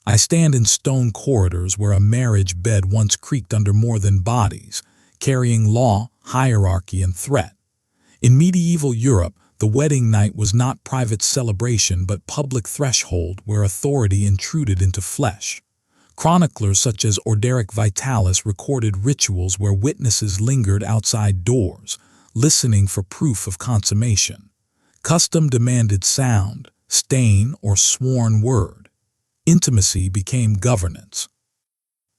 I stand in stone corridors where a marriage bed once creaked under more than bodies, carrying law, hierarchy, and threat. In medieval Europe, the wedding night was not private celebration but public threshold where authority intruded into flesh. Chroniclers such as Orderic Vitalis recorded rituals where witnesses lingered outside doors, listening for proof of consummation. Custom demanded sound, stain, or sworn word. Intimacy became governance.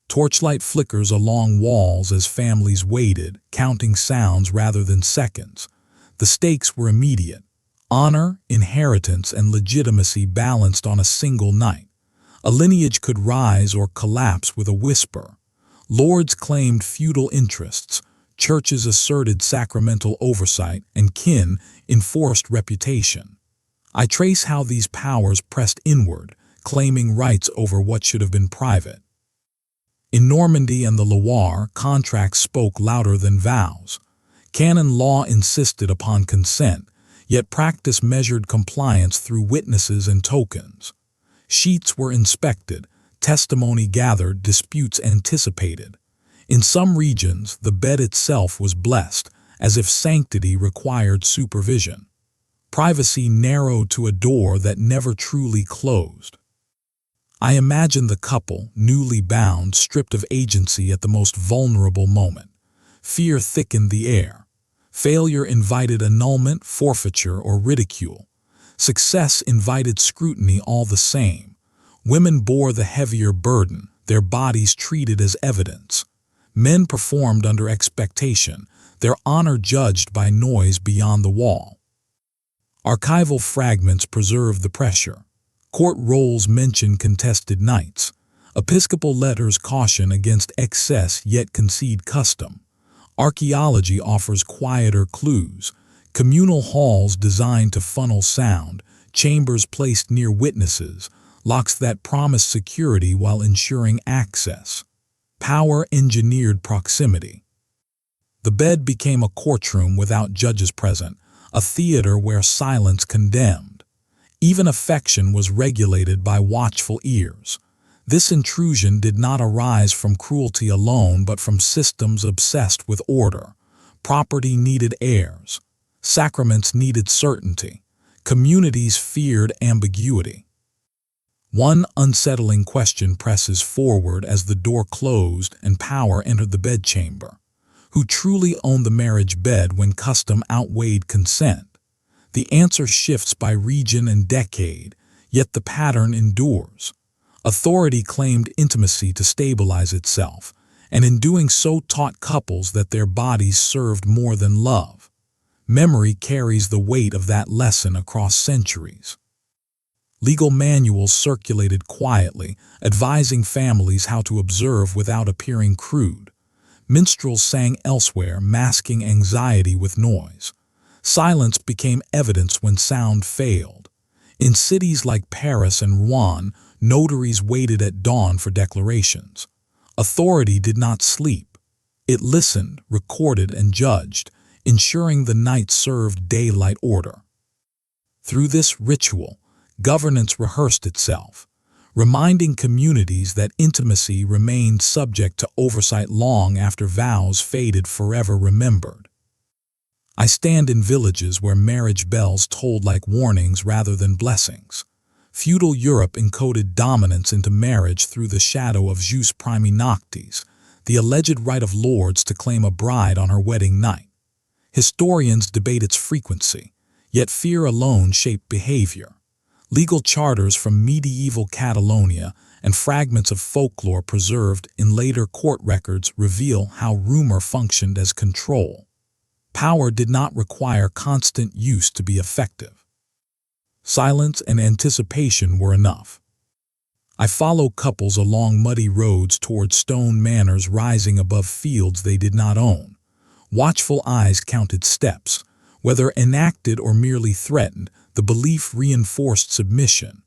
Torchlight flickers along walls as families waited, counting sounds rather than seconds. The stakes were immediate. Honor, inheritance, and legitimacy balanced on a single night. A lineage could rise or collapse with a whisper. Lords claimed feudal interests, churches asserted sacramental oversight, and kin enforced reputation. I trace how these powers pressed inward, claiming rights over what should have been private. In Normandy and the Loire, contracts spoke louder than vows. Canon law insisted upon consent, yet practice measured compliance through witnesses and tokens. Sheets were inspected, testimony gathered, disputes anticipated. In some regions, the bed itself was blessed, as if sanctity required supervision. Privacy narrowed to a door that never truly closed. I imagine the couple, newly bound, stripped of agency at the most vulnerable moment. Fear thickened the air. Failure invited annulment, forfeiture, or ridicule. Success invited scrutiny all the same. Women bore the heavier burden, their bodies treated as evidence. Men performed under expectation, their honor judged by noise beyond the wall. Archival fragments preserve the pressure. Court rolls mention contested nights. Episcopal letters caution against excess yet concede custom. Archaeology offers quieter clues. Communal halls designed to funnel sound, chambers placed near witnesses, locks that promise security while ensuring access. Power engineered proximity. The bed became a courtroom without judges present, a theater where silence condemned. Even affection was regulated by watchful ears. This intrusion did not arise from cruelty alone but from systems obsessed with order. Property needed heirs. Sacraments needed certainty. Communities feared ambiguity. One unsettling question presses forward as the door closed and power entered the bedchamber. Who truly owned the marriage bed when custom outweighed consent? The answer shifts by region and decade, yet the pattern endures. Authority claimed intimacy to stabilize itself, and in doing so taught couples that their bodies served more than love. Memory carries the weight of that lesson across centuries. Legal manuals circulated quietly, advising families how to observe without appearing crude. Minstrels sang elsewhere, masking anxiety with noise. Silence became evidence when sound failed. In cities like Paris and Rouen, notaries waited at dawn for declarations. Authority did not sleep. It listened, recorded, and judged, ensuring the night served daylight order. Through this ritual, governance rehearsed itself, reminding communities that intimacy remained subject to oversight long after vows faded, forever remembered. I stand in villages where marriage bells tolled like warnings rather than blessings. Feudal Europe encoded dominance into marriage through the shadow of jus primi noctis, the alleged right of lords to claim a bride on her wedding night. Historians debate its frequency, yet fear alone shaped behavior. Legal charters from medieval Catalonia and fragments of folklore preserved in later court records reveal how rumor functioned as control. Power did not require constant use to be effective. Silence and anticipation were enough. I follow couples along muddy roads toward stone manors rising above fields they did not own. Watchful eyes counted steps. Whether enacted or merely threatened, the belief reinforced submission.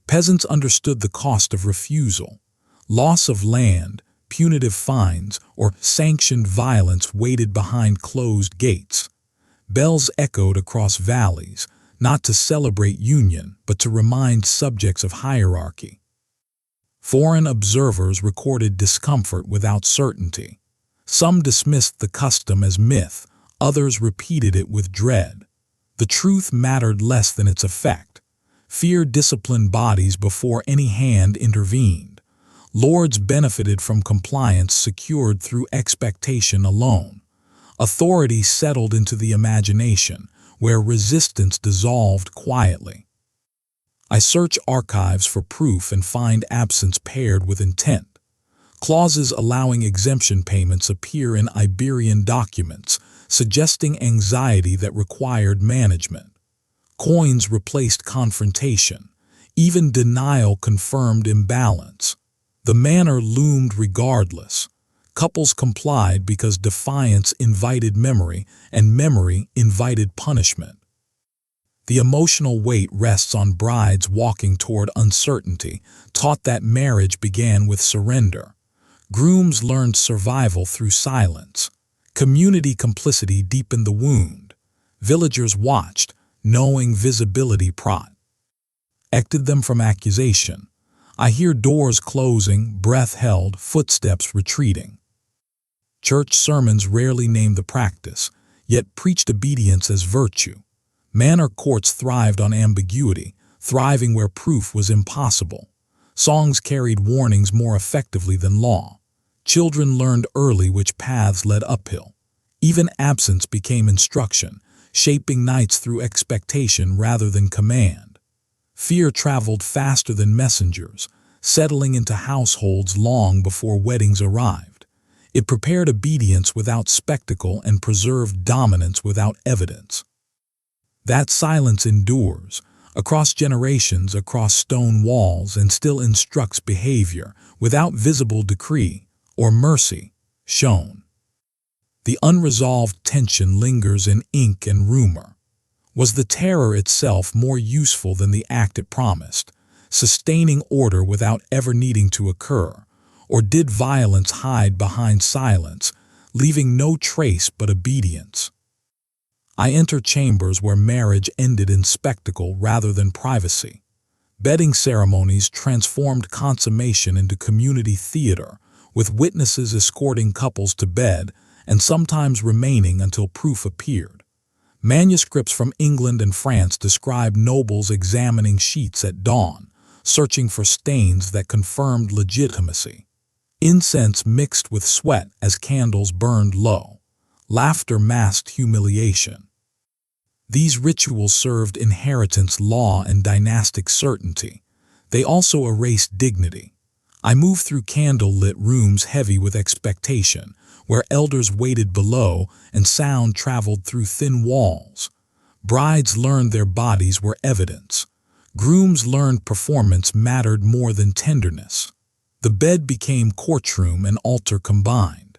Peasants understood the cost of refusal. Loss of land, punitive fines, or sanctioned violence waited behind closed gates. Bells echoed across valleys, not to celebrate union, but to remind subjects of hierarchy. Foreign observers recorded discomfort without certainty. Some dismissed the custom as myth, others repeated it with dread. The truth mattered less than its effect. Fear disciplined bodies before any hand intervened. Lords benefited from compliance secured through expectation alone. Authority settled into the imagination, where resistance dissolved quietly. I search archives for proof and find absence paired with intent. Clauses allowing exemption payments appear in Iberian documents, suggesting anxiety that required management. Coins replaced confrontation. Even denial confirmed imbalance. The manner loomed regardless. Couples complied because defiance invited memory, and memory invited punishment. The emotional weight rests on brides walking toward uncertainty, taught that marriage began with surrender. Grooms learned survival through silence. Community complicity deepened the wound. Villagers watched, knowing visibility protected them from accusation. I hear doors closing, breath held, footsteps retreating. Church sermons rarely named the practice, yet preached obedience as virtue. Manor courts thrived on ambiguity, thriving where proof was impossible. Songs carried warnings more effectively than law. Children learned early which paths led uphill. Even absence became instruction, shaping nights through expectation rather than command. Fear traveled faster than messengers, settling into households long before weddings arrived. It prepared obedience without spectacle and preserved dominance without evidence. That silence endures, across generations, across stone walls, and still instructs behavior without visible decree or mercy shown. The unresolved tension lingers in ink and rumor. Was the terror itself more useful than the act it promised, sustaining order without ever needing to occur? Or did violence hide behind silence, leaving no trace but obedience? I enter chambers where marriage ended in spectacle rather than privacy. Bedding ceremonies transformed consummation into community theater, with witnesses escorting couples to bed and sometimes remaining until proof appeared. Manuscripts from England and France describe nobles examining sheets at dawn, searching for stains that confirmed legitimacy. Incense mixed with sweat as candles burned low. Laughter masked humiliation. These rituals served inheritance law and dynastic certainty. They also erased dignity. I moved through candle-lit rooms heavy with expectation, where elders waited below and sound traveled through thin walls. Brides learned their bodies were evidence. Grooms learned performance mattered more than tenderness. The bed became courtroom and altar combined.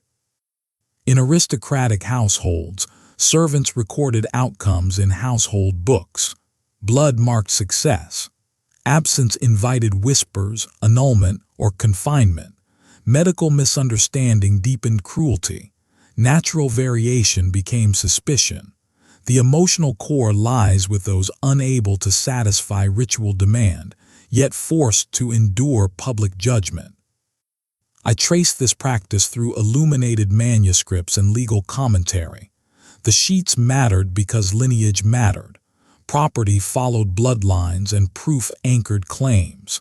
In aristocratic households, servants recorded outcomes in household books. Blood marked success. Absence invited whispers, annulment, or confinement. Medical misunderstanding deepened cruelty. Natural variation became suspicion. The emotional core lies with those unable to satisfy ritual demand, yet forced to endure public judgment. I trace this practice through illuminated manuscripts and legal commentary. The sheets mattered because lineage mattered. Property followed bloodlines and proof anchored claims.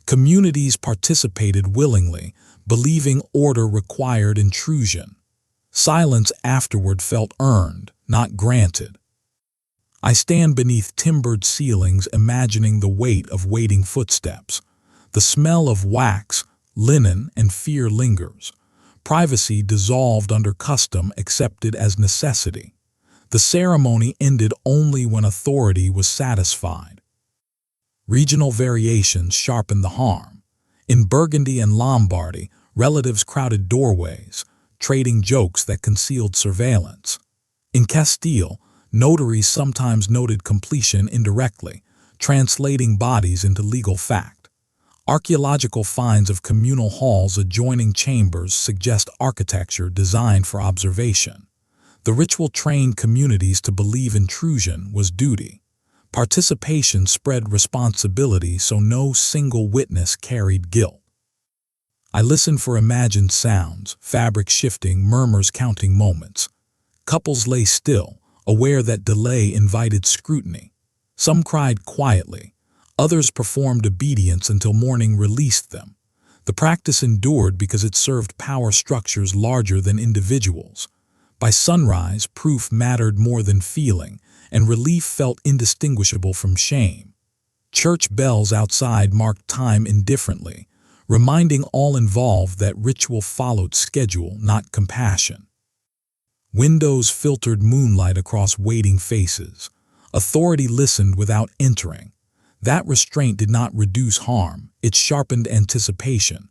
Communities participated willingly, believing order required intrusion. Silence afterward felt earned, not granted. I stand beneath timbered ceilings imagining the weight of waiting footsteps. The smell of wax, linen, and fear lingers. Privacy dissolved under custom accepted as necessity. The ceremony ended only when authority was satisfied. Regional variations sharpened the harm. In Burgundy and Lombardy, relatives crowded doorways, trading jokes that concealed surveillance. In Castile, notaries sometimes noted completion indirectly, translating bodies into legal fact. Archaeological finds of communal halls adjoining chambers suggest architecture designed for observation. The ritual trained communities to believe intrusion was duty. Participation spread responsibility so no single witness carried guilt. I listened for imagined sounds, fabric shifting, murmurs counting moments. Couples lay still, aware that delay invited scrutiny. Some cried quietly. Others performed obedience until morning released them. The practice endured because it served power structures larger than individuals. By sunrise, proof mattered more than feeling, and relief felt indistinguishable from shame. Church bells outside marked time indifferently, reminding all involved that ritual followed schedule, not compassion. Windows filtered moonlight across waiting faces. Authority listened without entering. That restraint did not reduce harm, it sharpened anticipation.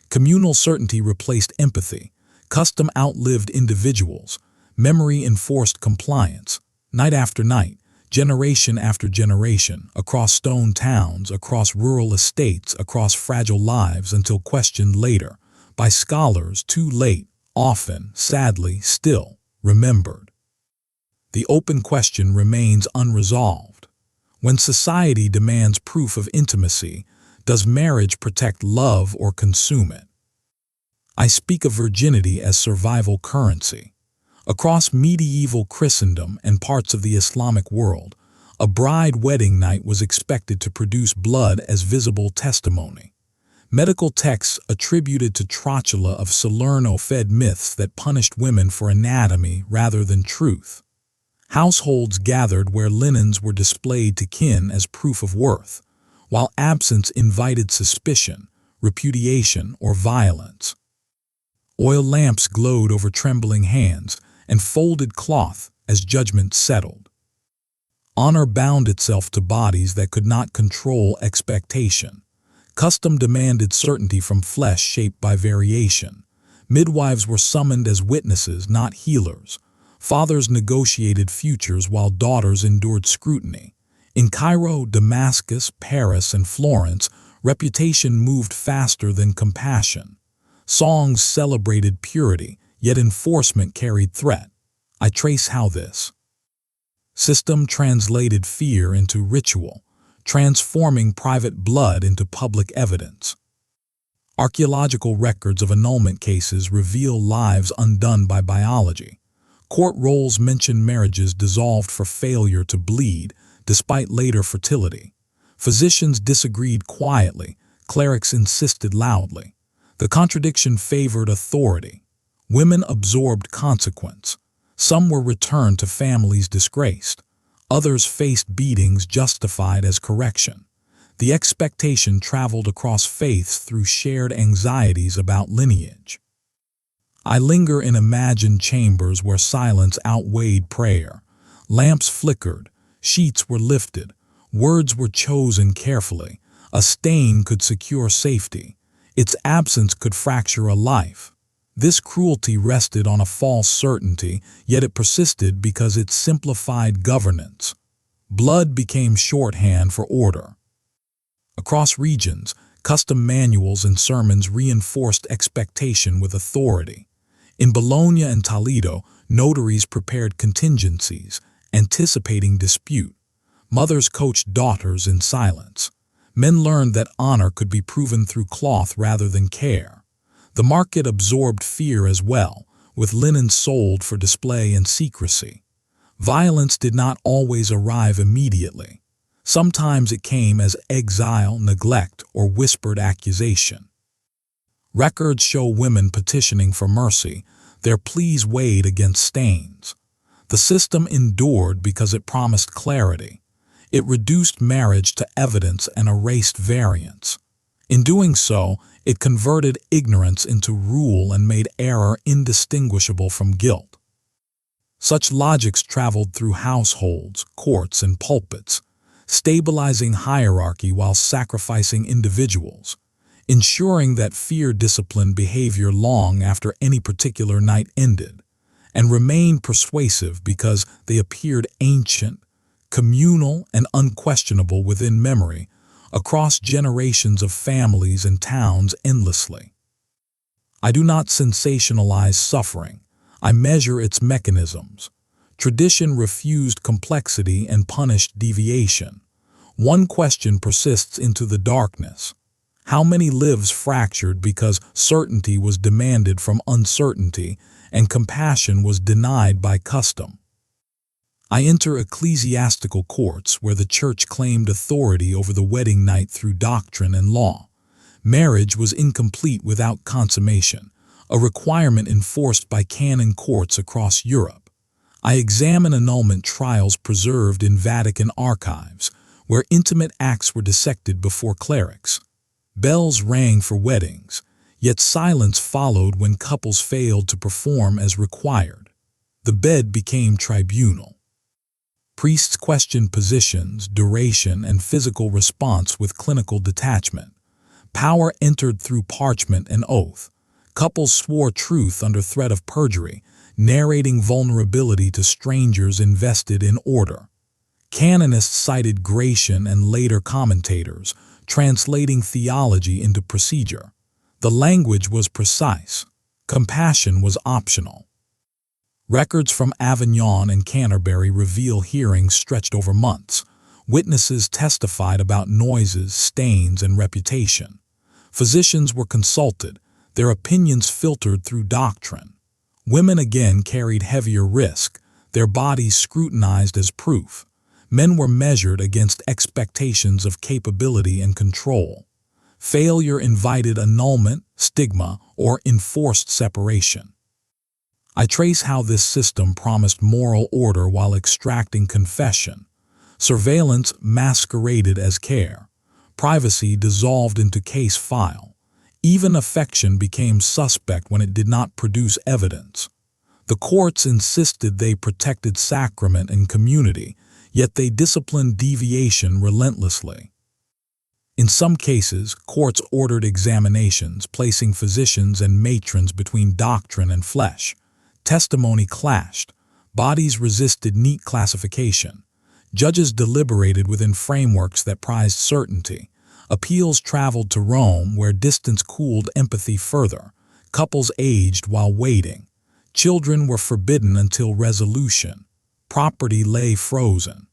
Communal certainty replaced empathy. Custom outlived individuals. Memory enforced compliance. Night after night, generation after generation, across stone towns, across rural estates, across fragile lives, until questioned later, by scholars too late, often, sadly, still remembered. The open question remains unresolved. When society demands proof of intimacy, does marriage protect love or consume it? I speak of virginity as survival currency. Across medieval Christendom and parts of the Islamic world, a bride wedding night was expected to produce blood as visible testimony. Medical texts attributed to Trotula of Salerno fed myths that punished women for anatomy rather than truth. Households gathered where linens were displayed to kin as proof of worth, while absence invited suspicion, repudiation, or violence. Oil lamps glowed over trembling hands and folded cloth as judgment settled. Honor bound itself to bodies that could not control expectation. Custom demanded certainty from flesh shaped by variation. Midwives were summoned as witnesses, not healers. Fathers negotiated futures while daughters endured scrutiny. In Cairo, Damascus, Paris, and Florence, reputation moved faster than compassion. Songs celebrated purity, yet enforcement carried threat. I trace how this system translated fear into ritual, transforming private blood into public evidence. Archaeological records of annulment cases reveal lives undone by biology. Court rolls mention marriages dissolved for failure to bleed, despite later fertility. Physicians disagreed quietly, clerics insisted loudly. The contradiction favored authority. Women absorbed consequence. Some were returned to families disgraced. Others faced beatings justified as correction. The expectation traveled across faiths through shared anxieties about lineage. I linger in imagined chambers where silence outweighed prayer. Lamps flickered, sheets were lifted, words were chosen carefully. A stain could secure safety. Its absence could fracture a life. This cruelty rested on a false certainty, yet it persisted because it simplified governance. Blood became shorthand for order. Across regions, custom manuals and sermons reinforced expectation with authority. In Bologna and Toledo, notaries prepared contingencies, anticipating dispute. Mothers coached daughters in silence. Men learned that honor could be proven through cloth rather than care. The market absorbed fear as well, with linen sold for display and secrecy. Violence did not always arrive immediately. Sometimes it came as exile, neglect, or whispered accusation. Records show women petitioning for mercy, their pleas weighed against stains. The system endured because it promised clarity. It reduced marriage to evidence and erased variance. In doing so, it converted ignorance into rule and made error indistinguishable from guilt. Such logics traveled through households, courts, and pulpits, stabilizing hierarchy while sacrificing individuals, ensuring that fear disciplined behavior long after any particular night ended, and remained persuasive because they appeared ancient, communal, and unquestionable within memory, across generations of families and towns endlessly. I do not sensationalize suffering. I measure its mechanisms. Tradition refused complexity and punished deviation. One question persists into the darkness. How many lives fractured because certainty was demanded from uncertainty and compassion was denied by custom? I enter ecclesiastical courts where the church claimed authority over the wedding night through doctrine and law. Marriage was incomplete without consummation, a requirement enforced by canon courts across Europe. I examine annulment trials preserved in Vatican archives, where intimate acts were dissected before clerics. Bells rang for weddings, yet silence followed when couples failed to perform as required. The bed became tribunal. Priests questioned positions, duration, and physical response with clinical detachment. Power entered through parchment and oath. Couples swore truth under threat of perjury, narrating vulnerability to strangers invested in order. Canonists cited Gratian and later commentators, translating theology into procedure. The language was precise. Compassion was optional. Records from Avignon and Canterbury reveal hearings stretched over months. Witnesses testified about noises, stains, and reputation. Physicians were consulted, their opinions filtered through doctrine. Women again carried heavier risk, their bodies scrutinized as proof. Men were measured against expectations of capability and control. Failure invited annulment, stigma, or enforced separation. I trace how this system promised moral order while extracting confession. Surveillance masqueraded as care. Privacy dissolved into case file. Even affection became suspect when it did not produce evidence. The courts insisted they protected sacrament and community, yet they disciplined deviation relentlessly. In some cases, courts ordered examinations, placing physicians and matrons between doctrine and flesh. Testimony clashed. Bodies resisted neat classification. Judges deliberated within frameworks that prized certainty. Appeals traveled to Rome, where distance cooled empathy further. Couples aged while waiting. Children were forbidden until resolution. Property lay frozen.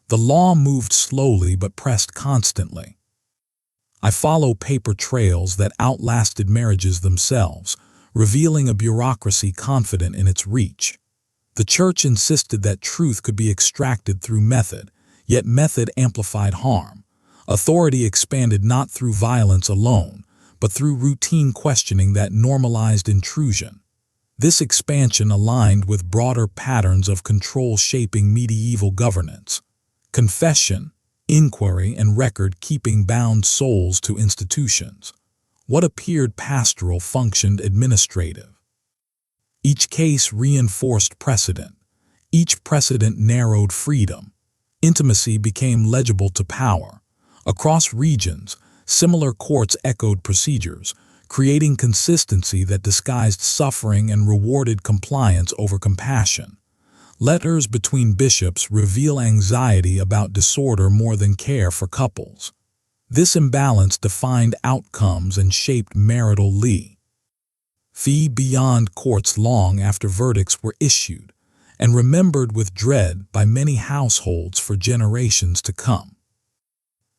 The law moved slowly but pressed constantly. I follow paper trails that outlasted marriages themselves, revealing a bureaucracy confident in its reach. The church insisted that truth could be extracted through method, yet method amplified harm. Authority expanded not through violence alone, but through routine questioning that normalized intrusion. This expansion aligned with broader patterns of control shaping medieval governance. Confession, inquiry, and record-keeping bound souls to institutions. What appeared pastoral functioned administrative. Each case reinforced precedent. Each precedent narrowed freedom. Intimacy became legible to power. Across regions, similar courts echoed procedures, creating consistency that disguised suffering and rewarded compliance over compassion. Letters between bishops reveal anxiety about disorder more than care for couples. This imbalance defined outcomes and shaped marital lee. Fee beyond courts long after verdicts were issued, and remembered with dread by many households for generations to come.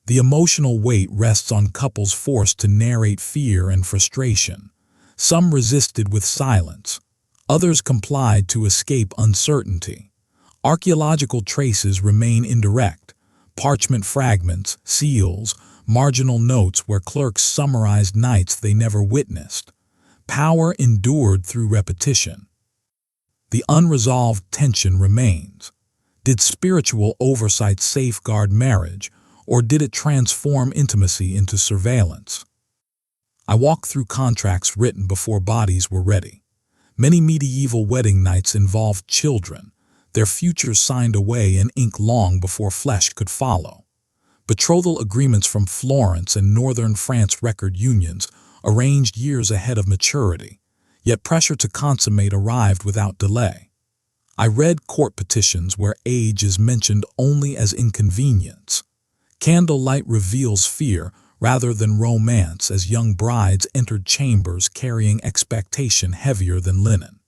The emotional weight rests on couples forced to narrate fear and frustration. Some resisted with silence. Others complied to escape uncertainty. Archaeological traces remain indirect. Parchment fragments, seals, marginal notes where clerks summarized nights they never witnessed. Power endured through repetition. The unresolved tension remains. Did spiritual oversight safeguard marriage, or did it transform intimacy into surveillance? I walk through contracts written before bodies were ready. Many medieval wedding nights involved children, their futures signed away in ink long before flesh could follow. Betrothal agreements from Florence and northern France record unions arranged years ahead of maturity, yet pressure to consummate arrived without delay. I read court petitions where age is mentioned only as inconvenience. Candlelight reveals fear rather than romance as young brides entered chambers carrying expectation heavier than linen.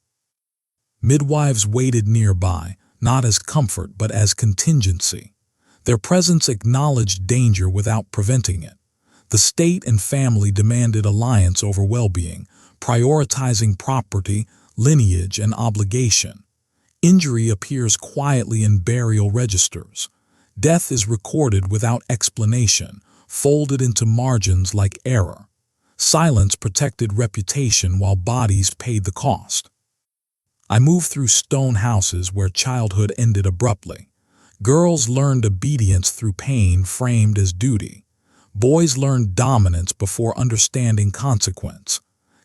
Midwives waited nearby, not as comfort but as contingency. Their presence acknowledged danger without preventing it. The state and family demanded alliance over well-being, prioritizing property, lineage, and obligation. Injury appears quietly in burial registers. Death is recorded without explanation, folded into margins like error. Silence protected reputation while bodies paid the cost. I moved through stone houses where childhood ended abruptly. Girls learned obedience through pain framed as duty. Boys learned dominance before understanding consequence.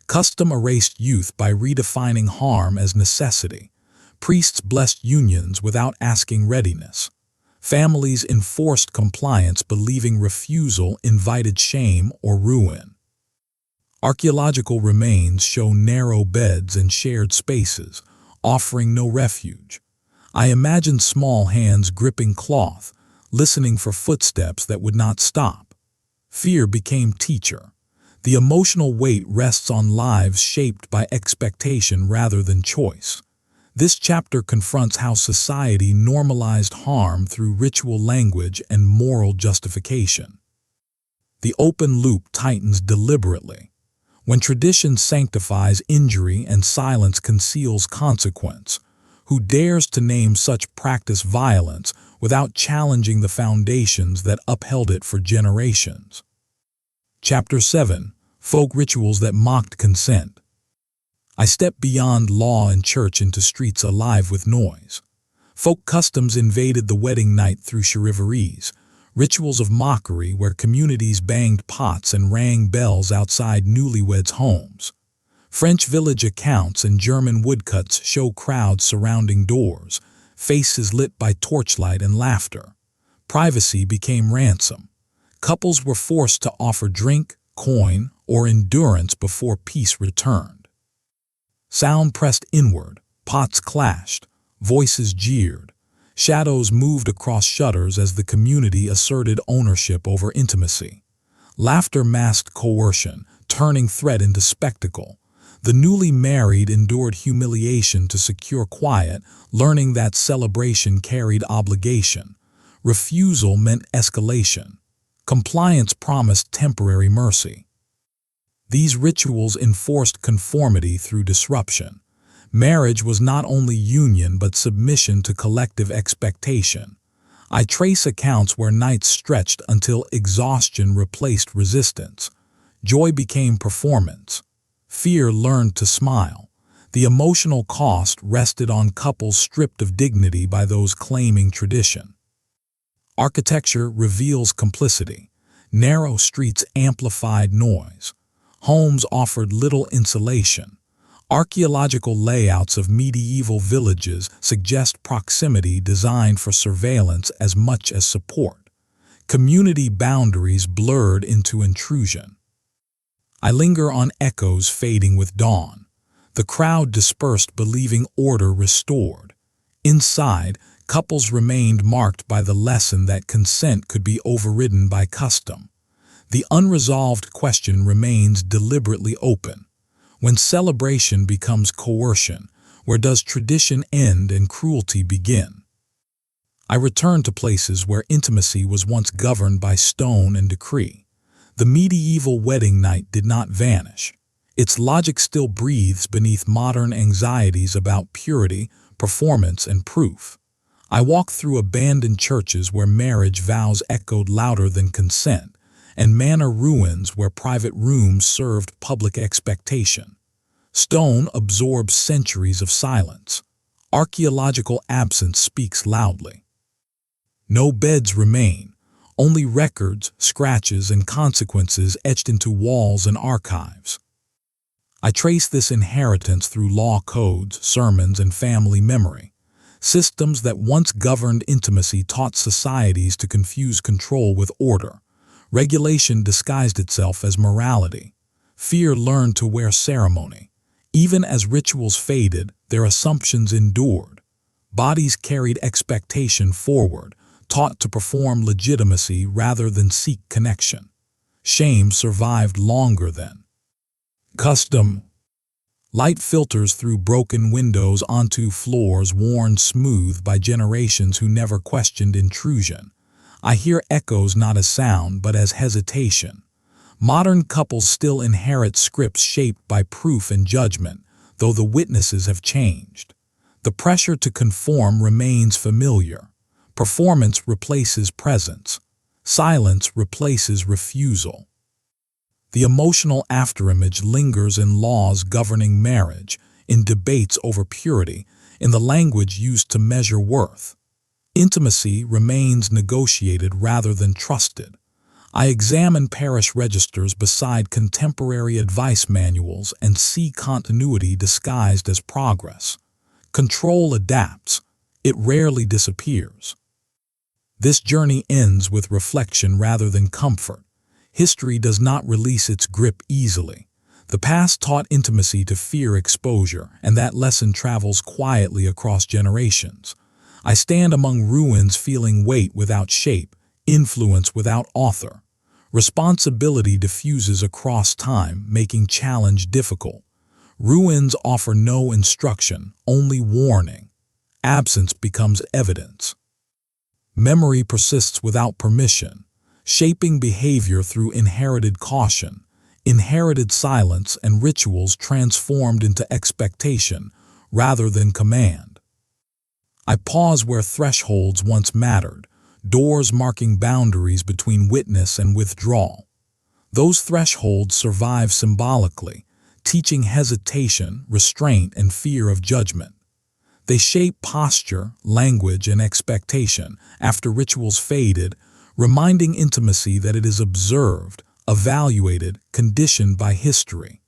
Custom erased youth by redefining harm as necessity. Priests blessed unions without asking readiness. Families enforced compliance believing refusal invited shame or ruin. Archaeological remains show narrow beds and shared spaces, offering no refuge. I imagined small hands gripping cloth, listening for footsteps that would not stop. Fear became teacher. The emotional weight rests on lives shaped by expectation rather than choice. This chapter confronts how society normalized harm through ritual language and moral justification. The open loop tightens deliberately. When tradition sanctifies injury and silence conceals consequence, who dares to name such practice violence without challenging the foundations that upheld it for generations? Chapter 7. Folk Rituals That Mocked Consent. I stepped beyond law and church into streets alive with noise. Folk customs invaded the wedding night through charivaries, rituals of mockery where communities banged pots and rang bells outside newlyweds' homes. French village accounts and German woodcuts show crowds surrounding doors, faces lit by torchlight and laughter. Privacy became ransom. Couples were forced to offer drink, coin, or endurance before peace returned. Sound pressed inward, pots clashed, voices jeered. Shadows moved across shutters as the community asserted ownership over intimacy. Laughter masked coercion, turning threat into spectacle. The newly married endured humiliation to secure quiet, learning that celebration carried obligation. Refusal meant escalation. Compliance promised temporary mercy. These rituals enforced conformity through disruption. Marriage was not only union but submission to collective expectation. I trace accounts where nights stretched until exhaustion replaced resistance. Joy became performance. Fear learned to smile. The emotional cost rested on couples stripped of dignity by those claiming tradition. Architecture reveals complicity. Narrow streets amplified noise. Homes offered little insulation. Archaeological layouts of medieval villages suggest proximity designed for surveillance as much as support. Community boundaries blurred into intrusion. I linger on echoes fading with dawn. The crowd dispersed believing order restored. Inside, couples remained marked by the lesson that consent could be overridden by custom. The unresolved question remains deliberately open. When celebration becomes coercion, where does tradition end and cruelty begin? I return to places where intimacy was once governed by stone and decree. The medieval wedding night did not vanish. Its logic still breathes beneath modern anxieties about purity, performance, and proof. I walk through abandoned churches where marriage vows echoed louder than consent, and manor ruins where private rooms served public expectation. Stone absorbs centuries of silence. Archaeological absence speaks loudly. No beds remain, only records, scratches, and consequences etched into walls and archives. I trace this inheritance through law codes, sermons, and family memory. Systems that once governed intimacy taught societies to confuse control with order. Regulation disguised itself as morality. Fear learned to wear ceremony. Even as rituals faded, their assumptions endured. Bodies carried expectation forward, taught to perform legitimacy rather than seek connection. Shame survived longer than custom. Light filters through broken windows onto floors worn smooth by generations who never questioned intrusion. I hear echoes not as sound but as hesitation. Modern couples still inherit scripts shaped by proof and judgment, though the witnesses have changed. The pressure to conform remains familiar. Performance replaces presence. Silence replaces refusal. The emotional afterimage lingers in laws governing marriage, in debates over purity, in the language used to measure worth. Intimacy remains negotiated rather than trusted. I examine parish registers beside contemporary advice manuals and see continuity disguised as progress. Control adapts. It rarely disappears. This journey ends with reflection rather than comfort. History does not release its grip easily. The past taught intimacy to fear exposure, and that lesson travels quietly across generations. I stand among ruins feeling weight without shape, influence without author. Responsibility diffuses across time, making challenge difficult. Ruins offer no instruction, only warning. Absence becomes evidence. Memory persists without permission, shaping behavior through inherited caution, inherited silence, and rituals transformed into expectation rather than command. I pause where thresholds once mattered, doors marking boundaries between witness and withdrawal. Those thresholds survive symbolically, teaching hesitation, restraint, and fear of judgment. They shape posture, language, and expectation after rituals faded, reminding intimacy that it is observed, evaluated, conditioned by history.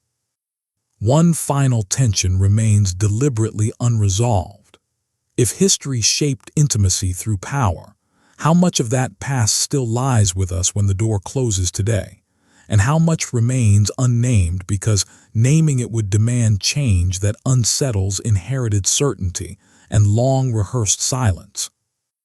One final tension remains deliberately unresolved. If history shaped intimacy through power, how much of that past still lies with us when the door closes today? And how much remains unnamed because naming it would demand change that unsettles inherited certainty and long-rehearsed silence?